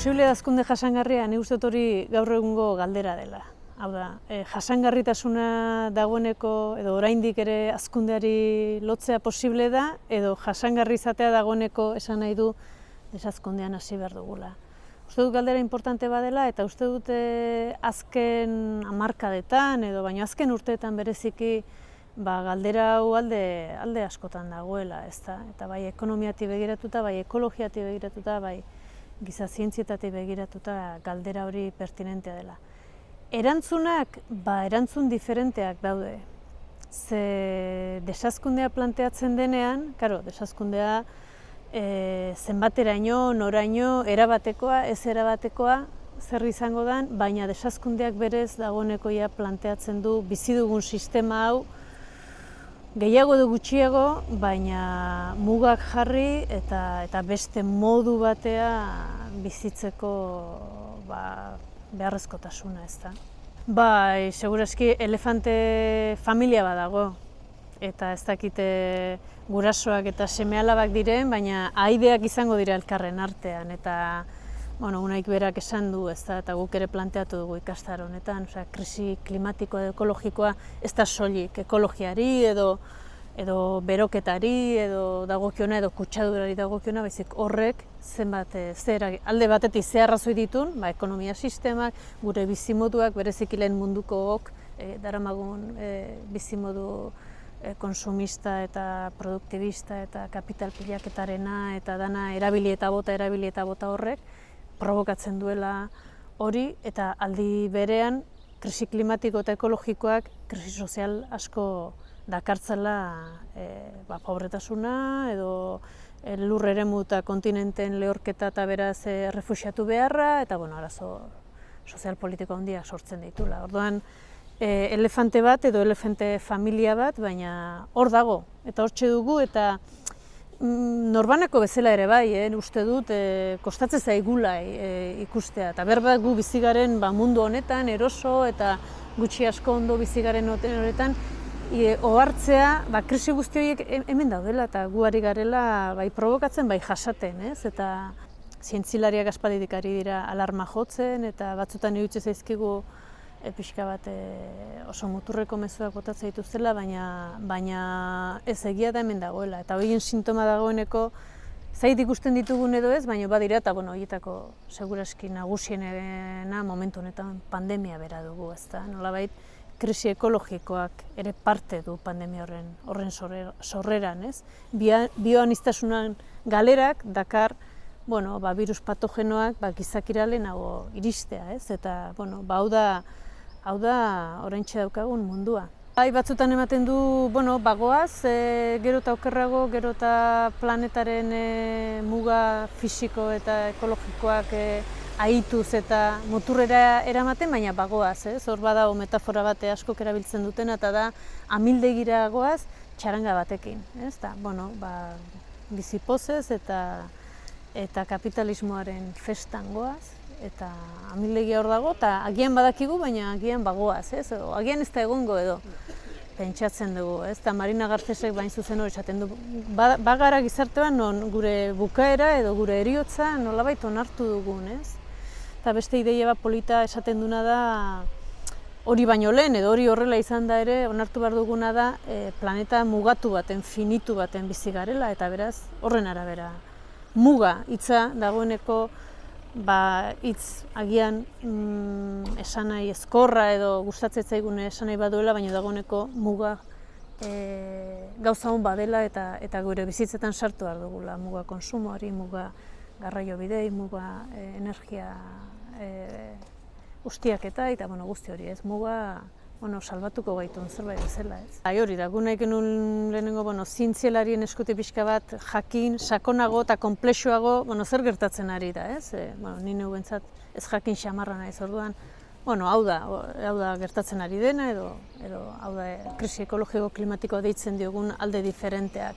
Posible da hazkunde jasangarria, ni uste dut hori gaur egungo galdera dela. Hau da, jasangarritasuna dagoeneko edo oraindik ere hazkundeari lotzea posible da, edo jasangarri izatea dagoeneko esan nahi du desazkundean hasi behar dugula. Uste dut galdera importante badela, eta uste dut azken hamarkadetan edo baino azken urteetan bereziki galdera hau alde askotan dagoela, ezta? Eta bai ekonomiatik begiratuta, bai ekologiatik begiratuta, bai giza zientzietatik begiratuta galdera hori pertinentea dela. Erantzunak, erantzun diferenteak daude. Ze desazkundea planteatzen denean, desazkundea zenbateraino, noraino, erabatekoa, ez erabatekoa, zer izango den, baina desazkundeak berez dagoeneko planteatzen du bizi dugun sistema hau gehiago edo gutxiago, baina mugak jarri eta beste modu batea bizitzeko beharrezkotasuna, ez da. Bai, segurazki elefante familia badago, eta ez dakite gurasoak eta seme-alabak diren, baina ahaideak izango dira elkarren artean, eta unaik berak esan du, eta guk ere planteatu dugu ikastaro honetan, krisi klimatikoa edo ekologikoa ez da soilik ekologiari edo beroketari edo dagokiona edo kutsadurari dagokiona, baizik horrek zenbat alde batetik ze arrazoi ditun, ekonomia sistemak, gure bizimoduak, bereziki lehen mundukook daramagun bizimodu konsumista eta produktibista eta kapital pilaketarena eta dana erabili eta bota horrek provokatzen duela hori, eta aldi berean krisi klimatiko eta ekologikoak krisi sozial asko dakartzela pobretasuna edo lur eremu eta kontinenten lehorketa eta beraz errefuxiatu beharra, eta arazo sozial politiko handiak sortzen ditula. Orduan, elefante bat edo elefante familia bat, baina hor dago, eta hortxe dugu, eta norbanako bezala ere bai, uste dut, kostatzen zaigula ikustea, eta berbat gu bizigaren mundu honetan, eroso eta gutxi asko ondo bizigaren honetan, ohartzea, krisi guzti horiek hemen daudela, eta gu ari garela bai provokatzen, bai jasaten, eta zientzilariak aspalditik ari dira alarma jotzen, eta batzutan iruditzen zaizkigu pixka bat oso muturreko mezuak botatzen dituztela, baina ez egia da hemen dagoela. Eta horien sintoma dagoeneko zait ikusten ditugun edo ez, baina badira, eta horietako seguraski nagusienena momentu honetan pandemia bera dugu, ezta? Nolabait, krisi ekologikoak ere parte du pandemia horren sorreran, ez? Bioaniztasunan galerak dakar virus patogenoak gizakira lehenago iristea, ez? Eta, hau da oraintxe daukagun mundua. Batzutan ematen du, bagoaz, gero eta okerrago, gero eta planetaren muga fisiko eta ekologikoak ahituz eta muturrera eramaten, baina bagoaz, ez? Hor badago metafora bate askok erabiltzen dutena, eta da amildegira goaz txaranga batekin, ez? Bizi pozez eta kapitalismoaren festan goaz, eta amildegia hor dago, eta agian badakigu, baina agian bagoaz, ez? Agian ez da egongo edo pentsatzen dugu, ez? Eta Marina Garcesek bain zuzen hori esaten du, bagara gizartean non gure bukaera edo gure heriotza nolabait onartu dugun, ez? Eta beste ideia bat polita esaten duna da, hori baino lehen edo hori horrela izan da ere, onartu behar duguna da planeta mugatu baten, finitu baten bizi garela, eta beraz horren arabera. Muga hitza dagoeneko hitz agian esanai ezkorra edo gustatzen zaigun esanai baduela, baina dagoeneko muga gauza hon badela eta gure bizitzetan sartu behar dugula. Muga konsumoari, muga garraio bidei, muga energia ustiaketa eta guzti hori, ez? Muga salbatuko gaitun zerbait bezala, ez? Hori da, gu nahi genuen lehenengo zientzialarien eskutik pixka bat jakin, sakonago eta konplexuago zer gertatzen ari da, ez? Ni neuentzat ez jakin xamarra naiz, orduan, hau da gertatzen ari dena edo hau da krisi ekologiko klimatikoa deitzen diogun alde diferenteak.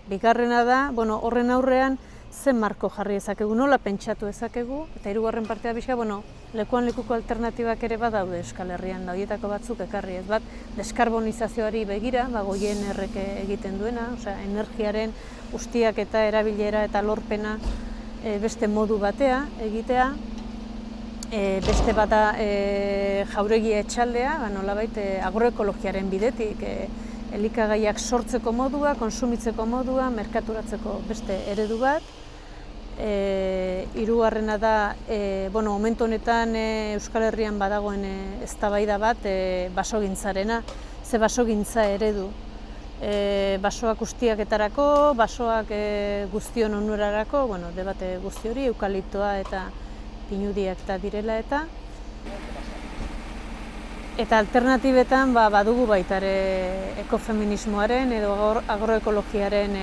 Bigarrena da, horren aurrean zen marko jarri ezakegu, nola pentsatu ezakegu, eta hirugarren partea pixka, lekuan lekuko alternatibak ere badaude Euskal Herrian, da horietako batzuk ekarri ez bat, deskarbonizazioari begira, Goien erreke egiten duena, energiaren ustiak eta erabilera eta lorpena beste modu batea egitea, Beste bata jauregi etxaldea, nolabait agroekologiaren bidetik, elikagaiak sortzeko modua, konsumitzeko modua, merkaturatzeko beste eredu bat. Hirugarrena da, momentu honetan Euskal Herrian badagoen eztabaida bat basogintzarena, ze basogintza eredu. Basoak ustiaketarako, basoak guztion onurarako, debate guzti hori, eukaliptoa eta pinudiak eta direla eta alternatibetan badugu baita ere ekofeminismoaren edo agroekologiaren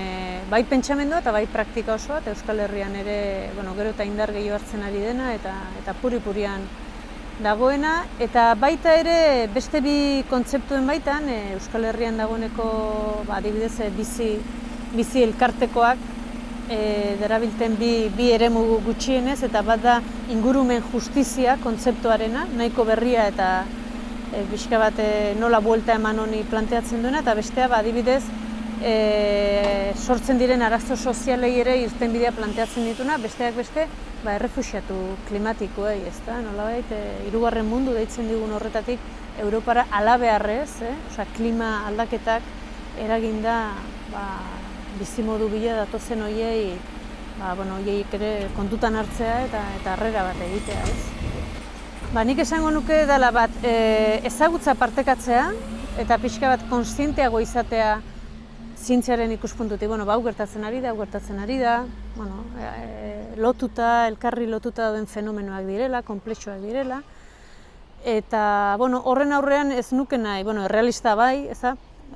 bai pentsamendua eta bai praktika osoa, eta Euskal Herrian ere gero eta indar gehiago hartzen ari dena eta puri-purian dagoena, eta baita ere beste bi kontzeptuen baitan Euskal Herrian dagoeneko adibidez bizi elkartekoak darabilten bi eremu gutxienez, eta bat da ingurumen justizia kontzeptuarena, nahiko berria eta pixka bat nola buelta eman honi planteatzen duena, eta bestea adibidez sortzen diren arazo sozialei ere irtenbidea planteatzen dituna, besteak beste errefuxiatu klimatikoei, ezta? Nolabait hirugarren mundu deitzen digun horretatik Europara halabeharrez, klima aldaketak eraginda bizimodu bila datozen horiei horiek ere kontutan hartzea eta harrera bat egitea, ez? Nik esango nuke dela bat ezagutza partekatzea eta pixka bat kontzienteago izatea zientziaren ikuspuntutik. Hau gertatzen ari da, elkarri lotuta dauden fenomenoak direla, konplexuak direla. Eta horren aurrean ez nuke nahi, errealista bai,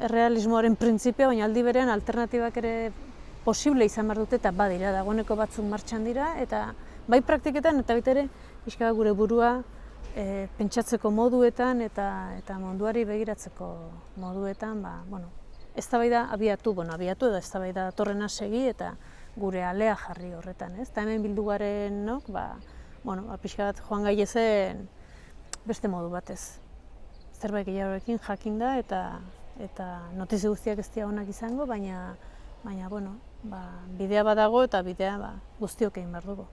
errealismoaren printzipioa, baina aldi berean alternatibak ere posible izan behar dute eta badira, dagoeneko batzuk martxan dira, eta bai praktiketan eta baita ere pixka bat gure burua pentsatzeko moduetan eta munduari begiratzeko moduetan, eztabaida abiatu edo eztabaida datorrena segi eta gure alea jarri horretan, ez? Eta hemen bildu garenok, pixka bat joan gaitezen beste modu batez. Zerbait gehiagorekin jakinda eta notizia guztiak ez dira onak izango, baina bidea badago eta bidea guztiok egin behar dugu.